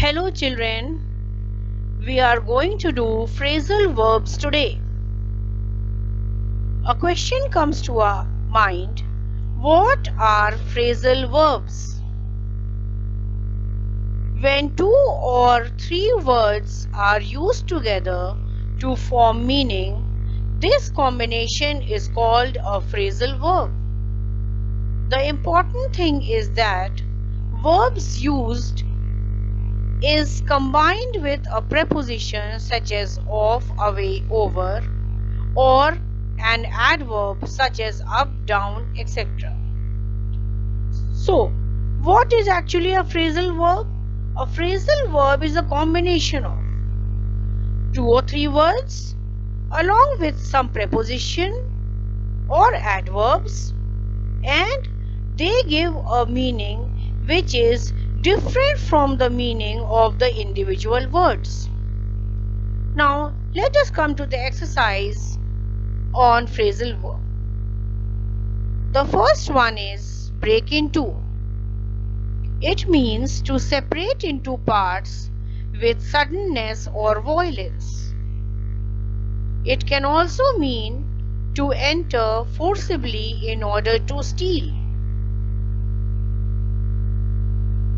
Hello children, we are going to do phrasal verbs today. A question comes to our mind. What are phrasal verbs? When two or three words are used together to form meaning, this combination is called a phrasal verb. The important thing is that verbs used is combined with a preposition such as of, away, over, or an adverb such as up, down, etc. So, what is actually a phrasal verb? A phrasal verb is a combination of two or three words along with some preposition or adverbs, and they give a meaning which is different from the meaning of the individual words. Now, let us come to the exercise on phrasal verb. The first one is break in two. It means to separate into parts with suddenness or violence. It can also mean to enter forcibly in order to steal.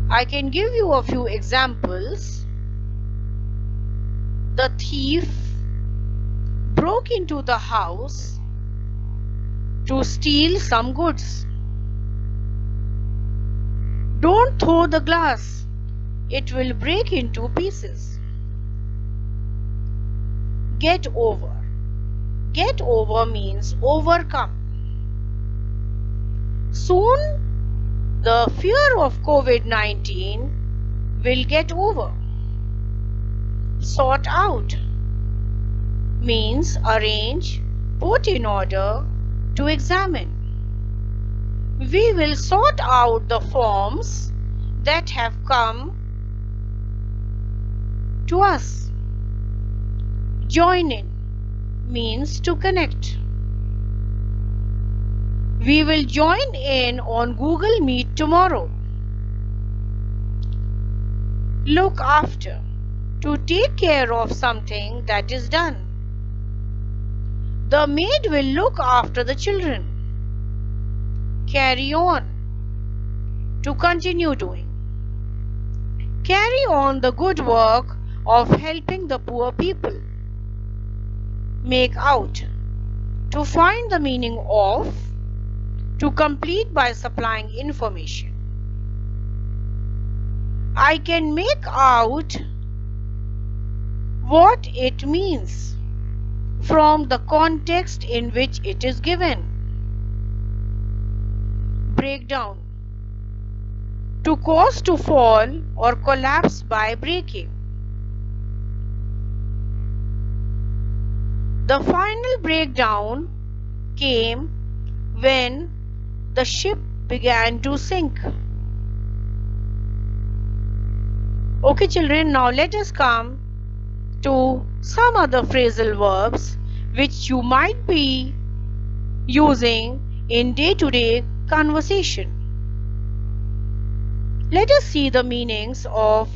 I can give you a few examples. The thief broke into the house to steal some goods. Don't throw the glass, it will break into pieces. Get over. Get over means overcome. Soon, the fear of COVID-19 will get over. Sort out means arrange, put in order, to examine. We will sort out the forms that have come to us. Join in means to connect. We will join in on Google Meet tomorrow. Look after, to take care of something that is done. The maid will look after the children. Carry on, to continue doing. Carry on the good work of helping the poor people. Make out, to find the meaning of, to complete by supplying information. I can make out what it means from the context in which it is given. Break down, to cause to fall or collapse by breaking. The final breakdown came when the ship began to sink. Okay children, now let us come to some other phrasal verbs which you might be using in day-to-day conversation. Let us see the meanings of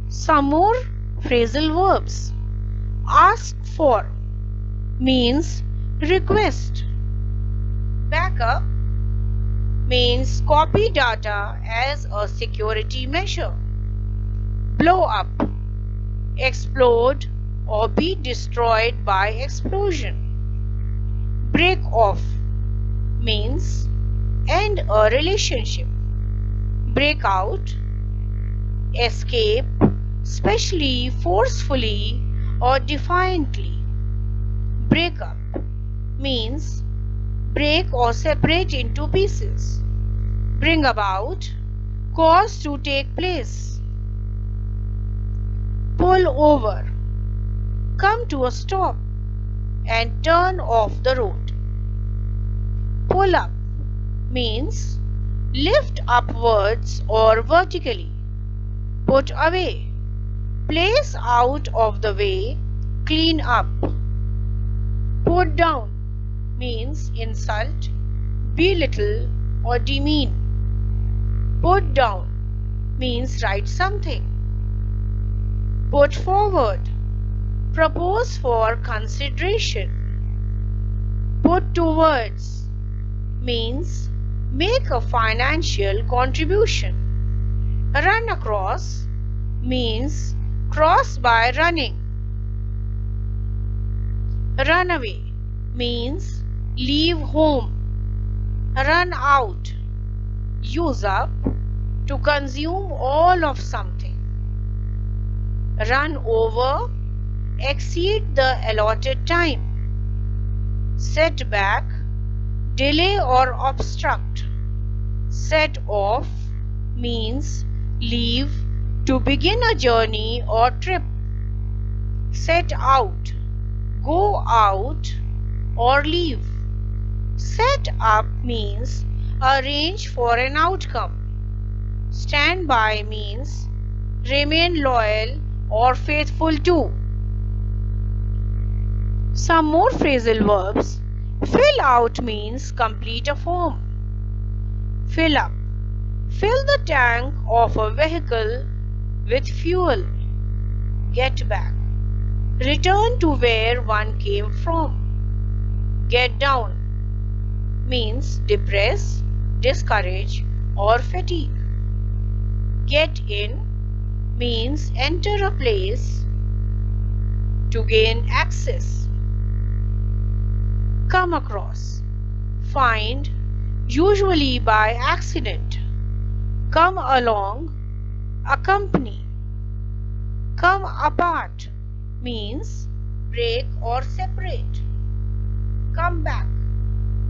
some more phrasal verbs. Ask for means request. Backup means copy data as a security measure. Blow up, explode or be destroyed by explosion. Break off means end a relationship. Break out, escape, especially forcefully or defiantly. Break up means break or separate into pieces. Bring about, cause to take place. Pull over, come to a stop and turn off the road. Pull up means lift upwards or vertically. Put away, place out of the way, clean up. Put down means insult, belittle or demean. Put down means write something. Put forward. Propose for consideration. Put towards means make a financial contribution. Run across means cross by running. Run away means leave home. Run out, use up, to consume all of something. Run over, exceed the allotted time. Set back, delay or obstruct. Set off means leave to begin a journey or trip. Set out, go out or leave. Set up means arrange for an outcome. Stand by means remain loyal or faithful to. Some more phrasal verbs. Fill out means complete a form. Fill up. Fill the tank of a vehicle with fuel. Get back. Return to where one came from. Get down means depress, discourage, or fatigue. Get in means enter a place to gain access. Come across. Find, usually by accident. Come along, accompany. Come apart means break or separate. Come back.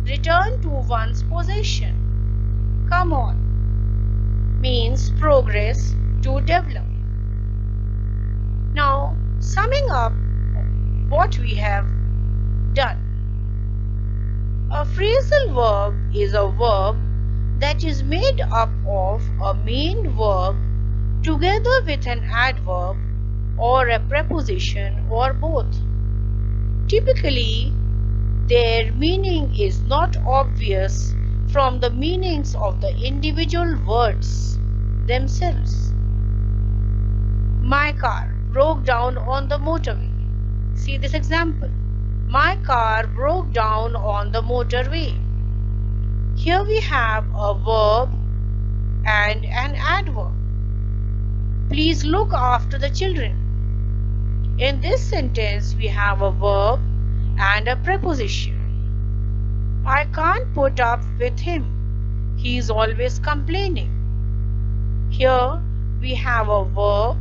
Return to one's possession. Come on means progress to develop. Now, summing up what we have done. A phrasal verb is a verb that is made up of a main verb together with an adverb or a preposition or both. Typically, their meaning is not obvious from the meanings of the individual words themselves. My car broke down on the motorway. See this example. My car broke down on the motorway. Here we have a verb and an adverb. Please look after the children. In this sentence, we have a verb and a preposition. I can't put up with him. He is always complaining. Here we have a verb,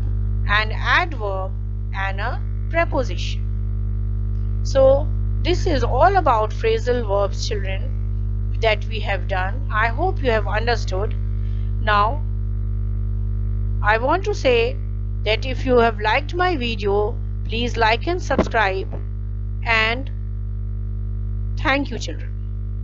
an adverb, and a preposition. So, this is all about phrasal verbs, children, that we have done. I hope you have understood. Now, I want to say that if you have liked my video, please like and subscribe. And thank you, children.